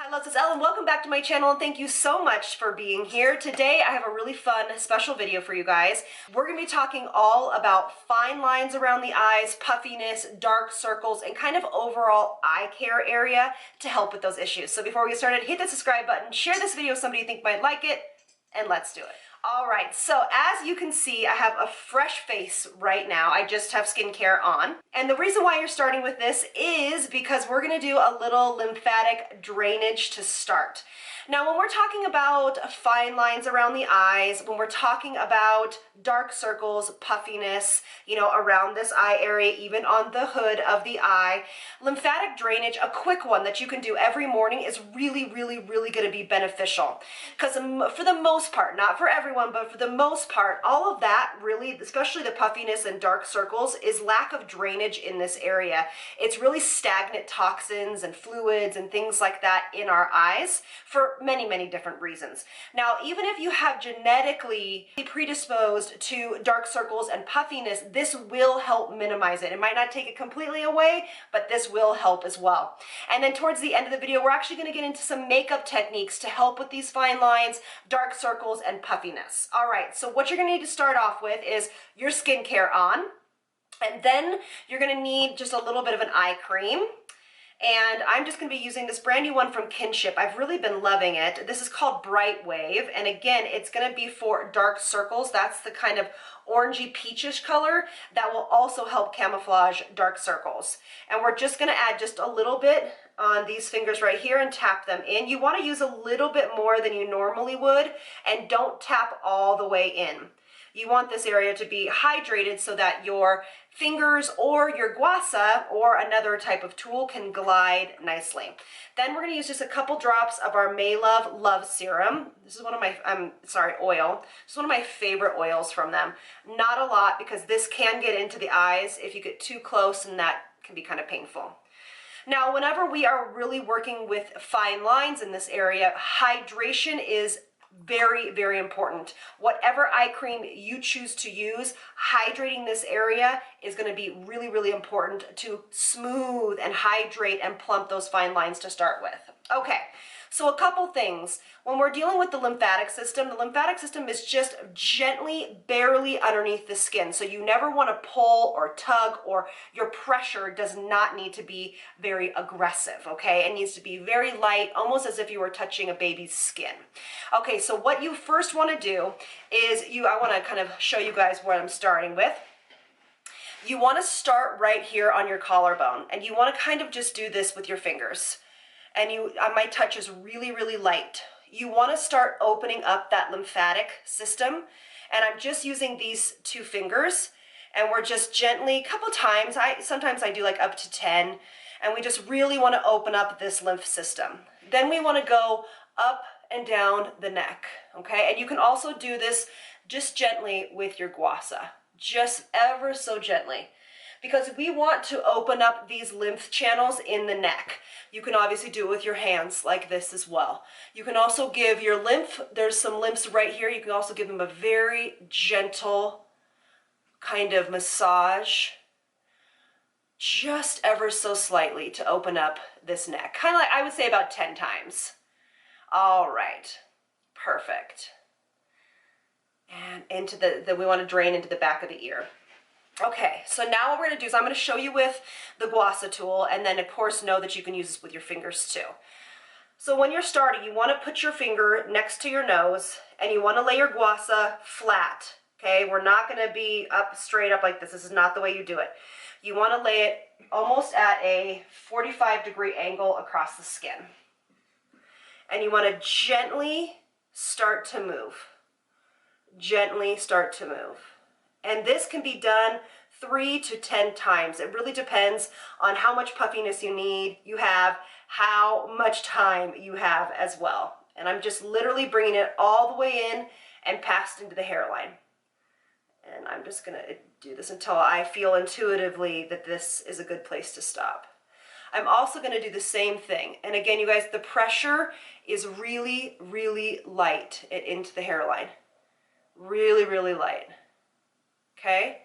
Hi loves, it's Elle and welcome back to my channel and thank you so much for being here. Today I have a really fun special video for you guys. We're going to be talking all about fine lines around the eyes, puffiness, dark circles, and kind of overall eye care area to help with those issues. So before we get started, hit the subscribe button, share this video with somebody you think might like it, and let's do it. All right, so as you can see, I have a fresh face right now. I just have skincare on. And the reason why you're starting with this is because we're gonna do a little lymphatic drainage to start. Now, when we're talking about fine lines around the eyes, when we're talking about dark circles, puffiness, around this eye area, even on the hood of the eye, lymphatic drainage, a quick one that you can do every morning is really gonna be beneficial. Because for the most part, not for everyone, but for the most part, all of that really, especially the puffiness and dark circles, is lack of drainage in this area. It's really stagnant toxins and fluids and things like that in our eyes for many different reasons. Now, even if you have genetically predisposed to dark circles and puffiness, this will help minimize it. It might not take it completely away, but this will help as well. And then towards the end of the video, we're actually going to get into some makeup techniques to help with these fine lines, dark circles, and puffiness. All right, so what you're going to need to start off with is your skincare on, and then you're going to need just a little bit of an eye cream. And I'm just going to be using this brand new one from Kinship. I've really been loving it. This is called Bright Wave. And again, it's going to be for dark circles. That's the kind of orangey peachish color that will also help camouflage dark circles. And we're just going to add just a little bit on these fingers right here and tap them in. You want to use a little bit more than you normally would, and don't tap all the way in. You want this area to be hydrated so that your fingers or your guasa or another type of tool can glide nicely. Then we're going to use just a couple drops of our Maylove Love Serum. This is one of my, oil. This is one of my favorite oils from them. Not a lot, because this can get into the eyes if you get too close, and that can be kind of painful. Now, whenever we are really working with fine lines in this area, hydration is very important. Whatever eye cream you choose to use, hydrating this area is going to be really important to smooth and hydrate and plump those fine lines to start with. Okay, so a couple things. When we're dealing with the lymphatic system is just gently, barely underneath the skin. So you never want to pull or tug, or your pressure does not need to be very aggressive, okay? It needs to be very light, almost as if you were touching a baby's skin. Okay, so what you first want to do is I want to kind of show you guys what I'm starting with. You want to start right here on your collarbone, and you want to kind of just do this with your fingers. And my touch is really light. You want to start opening up that lymphatic system, and I'm just using these two fingers, and we're just gently, a couple times, sometimes I do like up to 10, and we just really want to open up this lymph system. Then we want to go up and down the neck, okay? And you can also do this just gently with your guasa, just ever so gently, because we want to open up these lymph channels in the neck. You can obviously do it with your hands like this as well. You can also give your lymph, there's some lymphs right here, you can also give them a very gentle kind of massage, just ever so slightly, to open up this neck. Kind of like, I would say about 10 times. All right, perfect. And into we want to drain into the back of the ear. Okay, so now what we're going to do is I'm going to show you with the guasa tool, and then of course know that you can use this with your fingers too. So when you're starting, you want to put your finger next to your nose, and you want to lay your guasa flat, okay? We're not going to be straight up like this. This is not the way you do it. You want to lay it almost at a 45-degree angle across the skin. And you want to gently start to move. Gently start to move. And this can be done 3 to 10 times. It really depends on how much puffiness you have, how much time you have as well. And I'm just literally bringing it all the way in and past into the hairline. And I'm just going to do this until I feel intuitively that this is a good place to stop. I'm also going to do the same thing. And again, you guys, the pressure is really light into the hairline. Really light. Okay?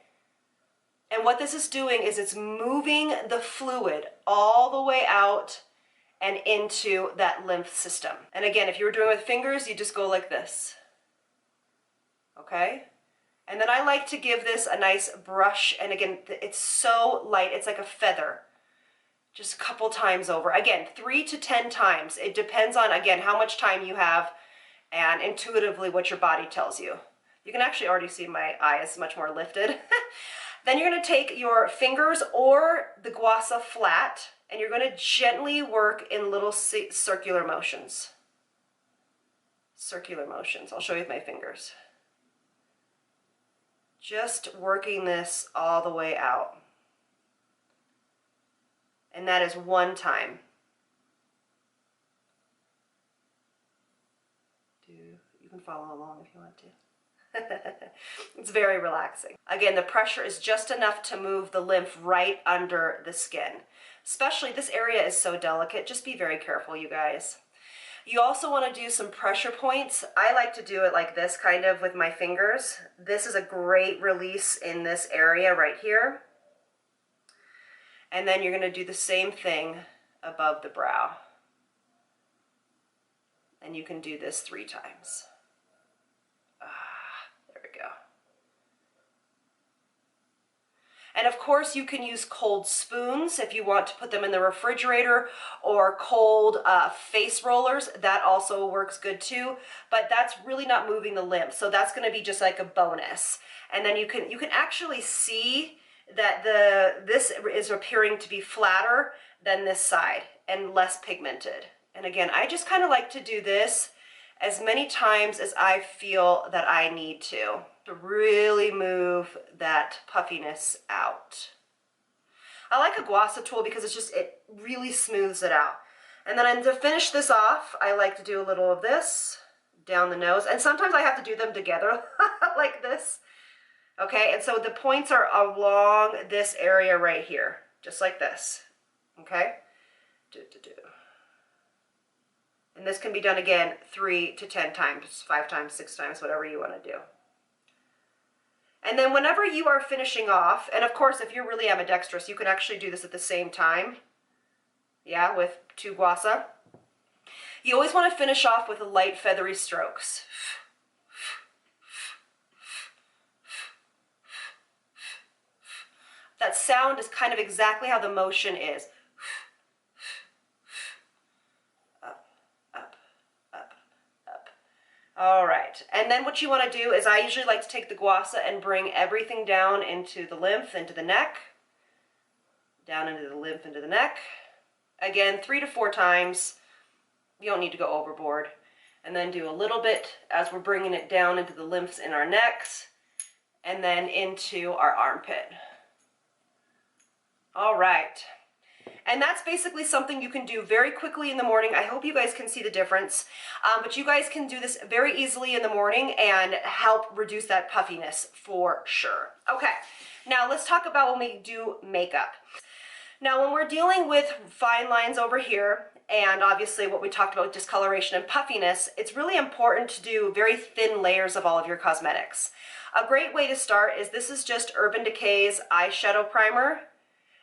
And what this is doing is it's moving the fluid all the way out and into that lymph system. And again, if you were doing it with fingers, you just go like this. Okay? And then I like to give this a nice brush, and again, it's so light, it's like a feather. Just a couple times over. Again, 3 to 10 times. It depends on, again, how much time you have and intuitively what your body tells you. You can actually already see my eye is much more lifted. Then you're going to take your fingers or the guasa flat, and you're going to gently work in little circular motions. Circular motions. I'll show you with my fingers. Just working this all the way out. And that is 1 time. You can follow along if you want to. It's very relaxing. Again, the pressure is just enough to move the lymph right under the skin. Especially this area is so delicate. Just be very careful, you guys. You also want to do some pressure points. I like to do it like this, kind of with my fingers. This is a great release in this area right here. And then you're going to do the same thing above the brow. And you can do this 3 times. There we go. And of course you can use cold spoons if you want to put them in the refrigerator, or cold face rollers. That also works good too, but that's really not moving the lymph, so that's going to be just like a bonus. And then you can actually see that this is appearing to be flatter than this side and less pigmented. And again, I just kind of like to do this as many times as I feel that I need to really move that puffiness out. I like a guasa tool because it really smooths it out. And then to finish this off, I like to do a little of this down the nose, and sometimes I have to do them together like this. Okay, and so the points are along this area right here, just like this. Okay? And this can be done again 3 to 10 times, 5 times, 6 times, whatever you want to do. And then whenever you are finishing off, and of course if you're really ambidextrous, you can actually do this at the same time. Yeah, with 2 guasa. You always want to finish off with light feathery strokes. That sound is kind of exactly how the motion is. Up, up, up, up. All right, and then what you want to do is I usually like to take the guasa and bring everything down into the lymph, into the neck. Down into the lymph, into the neck. Again, 3 to 4 times. You don't need to go overboard. And then do a little bit as we're bringing it down into the lymphs in our necks, and then into our armpit. All right, and that's basically something you can do very quickly in the morning. I hope you guys can see the difference, but you guys can do this very easily in the morning and help reduce that puffiness for sure. Okay, now let's talk about when we do makeup. Now when we're dealing with fine lines over here, and obviously what we talked about with discoloration and puffiness, it's really important to do very thin layers of all of your cosmetics. A great way to start is this is just Urban Decay's eyeshadow primer.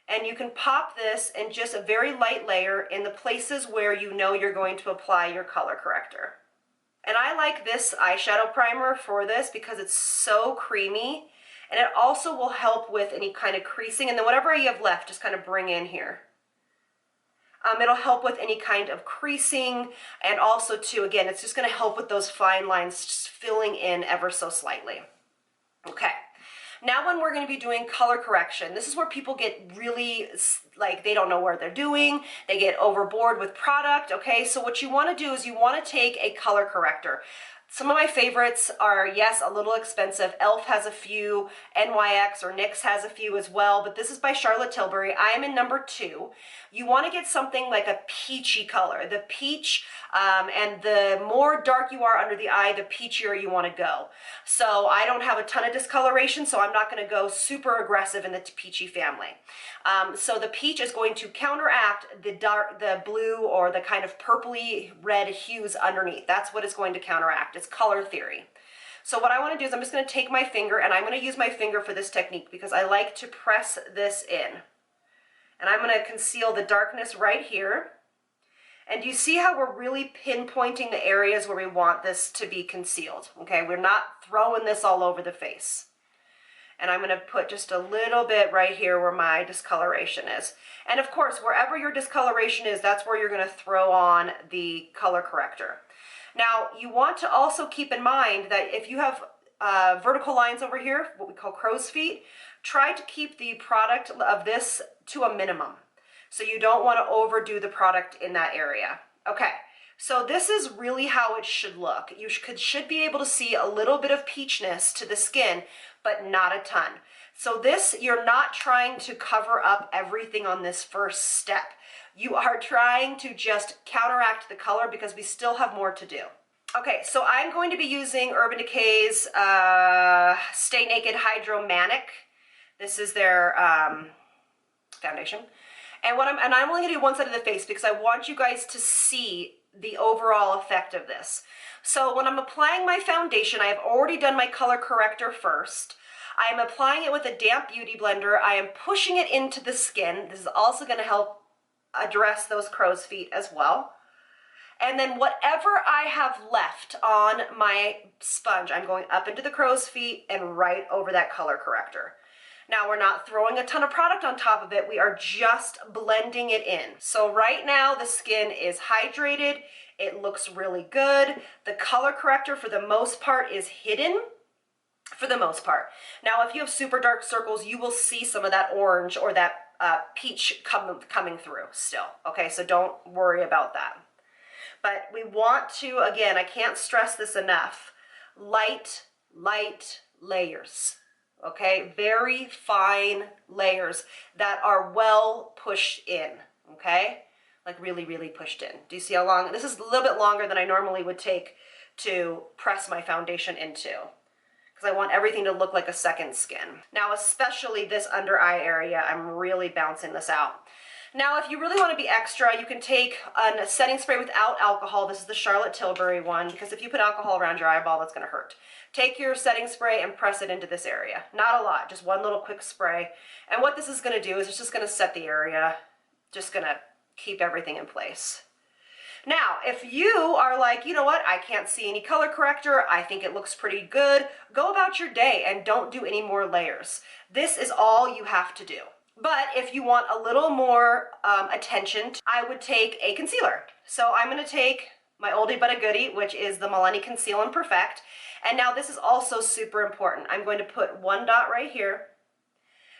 And you can pop this in just a very light layer in the places where you know you're going to apply your color corrector. And I like this eyeshadow primer for this because it's so creamy, and it also will help with any kind of creasing, and then whatever you have left, just kind of bring in here. It'll help with any kind of creasing, and also too, again, it's just going to help with those fine lines just filling in ever so slightly. Okay. Now when we're going to be doing color correction, this is where people get really, like, they don't know what they're doing. They get overboard with product, okay? So what you want to do is you want to take a color corrector. Some of my favorites are, yes, a little expensive. Elle has a few, NYX or NYX has a few as well, but this is by Charlotte Tilbury. I am in number 2. You want to get something like a peachy color. The peach, and the more dark you are under the eye, the peachier you want to go. So I don't have a ton of discoloration, so I'm not going to go super aggressive in the peachy family. So the peach is going to counteract the blue or the kind of purpley red hues underneath. That's what it's going to counteract. It's color theory. So what I want to do is I'm just going to take my finger, and I'm going to use my finger for this technique because I like to press this in. And I'm going to conceal the darkness right here. And do you see how we're really pinpointing the areas where we want this to be concealed? Okay, we're not throwing this all over the face. And I'm going to put just a little bit right here where my discoloration is. And of course, wherever your discoloration is, that's where you're going to throw on the color corrector. Now, you want to also keep in mind that if you have vertical lines over here, what we call crow's feet, try to keep the product of this to a minimum. So you don't want to overdo the product in that area. Okay, so this is really how it should look. You should be able to see a little bit of peachness to the skin, but not a ton. So this, you're not trying to cover up everything on this first step. You are trying to just counteract the color because we still have more to do. Okay, so I'm going to be using Urban Decay's Stay Naked Hydro Manic. This is their foundation. And I'm only going to do one side of the face because I want you guys to see the overall effect of this. So when I'm applying my foundation, I have already done my color corrector first. I am applying it with a damp beauty blender. I am pushing it into the skin. This is also going to help address those crow's feet as well. And then whatever I have left on my sponge, I'm going up into the crow's feet and right over that color corrector. Now we're not throwing a ton of product on top of it, we are just blending it in. So right now the skin is hydrated, it looks really good. The color corrector for the most part is hidden, for the most part. Now if you have super dark circles, you will see some of that orange or that peach coming through still, okay? So don't worry about that. But we want to, again, I can't stress this enough, light layers. Okay, very fine layers that are well pushed in, okay? Like really, really pushed in. Do you see how long? This is a little bit longer than I normally would take to press my foundation into because I want everything to look like a second skin. Now, especially this under eye area, I'm really bouncing this out. Now, if you really want to be extra, you can take a setting spray without alcohol. This is the Charlotte Tilbury one, because if you put alcohol around your eyeball, that's going to hurt. Take your setting spray and press it into this area. Not a lot, just one little quick spray. And what this is going to do is it's just going to set the area, just going to keep everything in place. Now, if you are like, you know what, I can't see any color corrector, I think it looks pretty good, go about your day and don't do any more layers. This is all you have to do. But if you want a little more attention, I would take a concealer. So I'm going to take my oldie but a goodie, which is the Millennium Conceal and Perfect. And now this is also super important. I'm going to put one dot right here,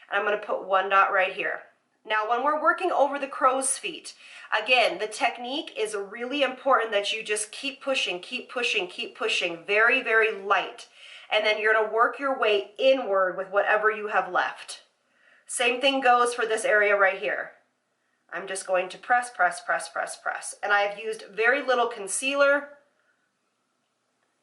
and I'm going to put one dot right here. Now, when we're working over the crow's feet, again, the technique is really important that you just keep pushing, keep pushing, keep pushing, very, very light. And then you're going to work your way inward with whatever you have left. Same thing goes for this area right here. I'm just going to press, press, press, press, press. And I've used very little concealer,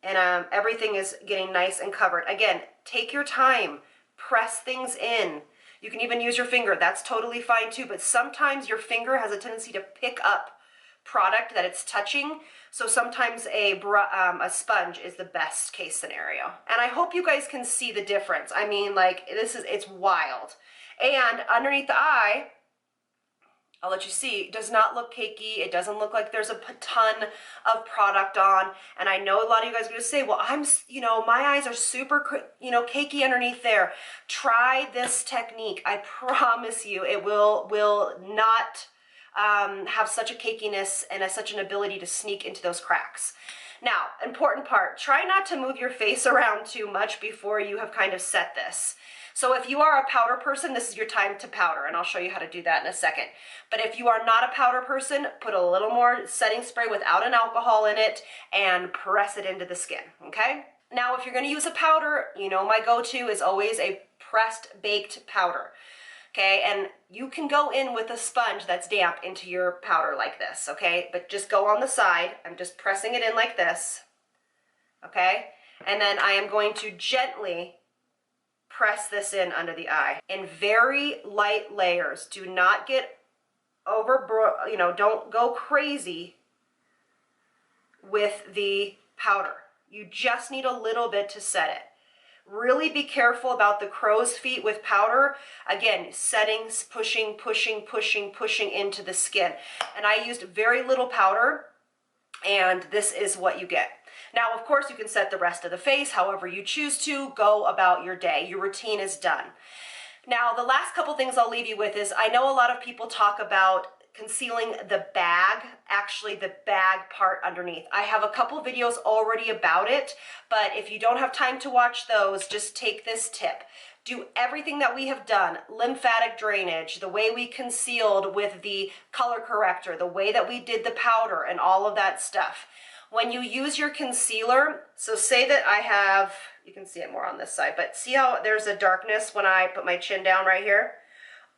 and everything is getting nice and covered. Again, take your time, press things in. You can even use your finger, that's totally fine too, but sometimes your finger has a tendency to pick up product that it's touching, so sometimes a sponge is the best case scenario. And I hope you guys can see the difference. I mean, like, it's wild. And underneath the eye, I'll let you see, does not look cakey. It doesn't look like there's a ton of product on. And I know a lot of you guys are going to say, well, my eyes are super, cakey underneath there. Try this technique. I promise you it will not have such a cakiness and such an ability to sneak into those cracks. Now, important part, try not to move your face around too much before you have kind of set this. So if you are a powder person, this is your time to powder, and I'll show you how to do that in a second. But if you are not a powder person, put a little more setting spray without an alcohol in it and press it into the skin, okay? Now, if you're gonna use a powder, my go-to is always a pressed baked powder, okay? And you can go in with a sponge that's damp into your powder like this, okay? But just go on the side. I'm just pressing it in like this, okay? And then I am going to gently press this in under the eye in very light layers. Do not get don't go crazy with the powder. You just need a little bit to set it. Really be careful about the crow's feet with powder. Again, settings, pushing, pushing, pushing, pushing into the skin. And I used very little powder, and this is what you get. Now, of course, you can set the rest of the face however you choose to. Go about your day. Your routine is done. Now, the last couple things I'll leave you with is, I know a lot of people talk about concealing the bag, actually the bag part underneath. I have a couple videos already about it, but if you don't have time to watch those, just take this tip. Do everything that we have done, lymphatic drainage, the way we concealed with the color corrector, the way that we did the powder and all of that stuff. When you use your concealer, so say that I have, you can see it more on this side, but see how there's a darkness when I put my chin down right here?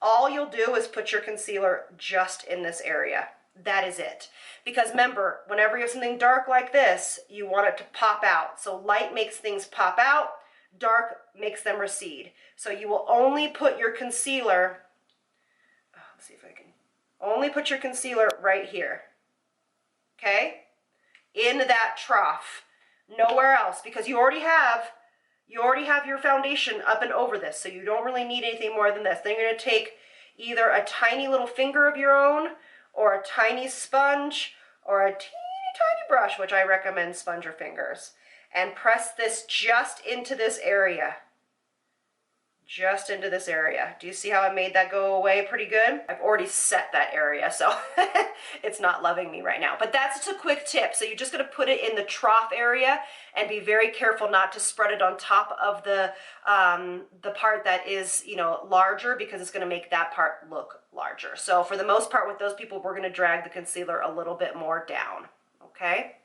All you'll do is put your concealer just in this area. That is it. Because remember, whenever you have something dark like this, you want it to pop out. So light makes things pop out, dark makes them recede. So you will only put your concealer, let's see if I can, only put your concealer right here. Okay? In that trough. Nowhere else, because you already have your foundation up and over this, so you don't really need anything more than this. Then you're going to take either a tiny little finger of your own, or a tiny sponge, or a teeny tiny brush, which I recommend sponge or fingers, and press this just into this area. Just into this area. Do you see how I made that go away pretty good? I've already set that area, so it's not loving me right now. But that's just a quick tip. So you're just gonna put it in the trough area and be very careful not to spread it on top of the part that is, you know, larger, because it's gonna make that part look larger. So for the most part with those people, we're gonna drag the concealer a little bit more down, okay?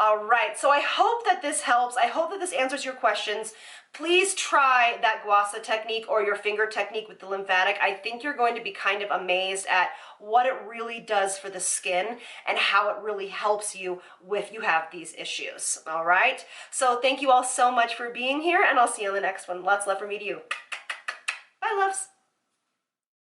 All right, so I hope that this helps. I hope that this answers your questions. Please try that guasa technique or your finger technique with the lymphatic. I think you're going to be kind of amazed at what it really does for the skin and how it really helps you if you have these issues. All right, so thank you all so much for being here, and I'll see you in the next one. Lots of love from me to you. Bye, loves.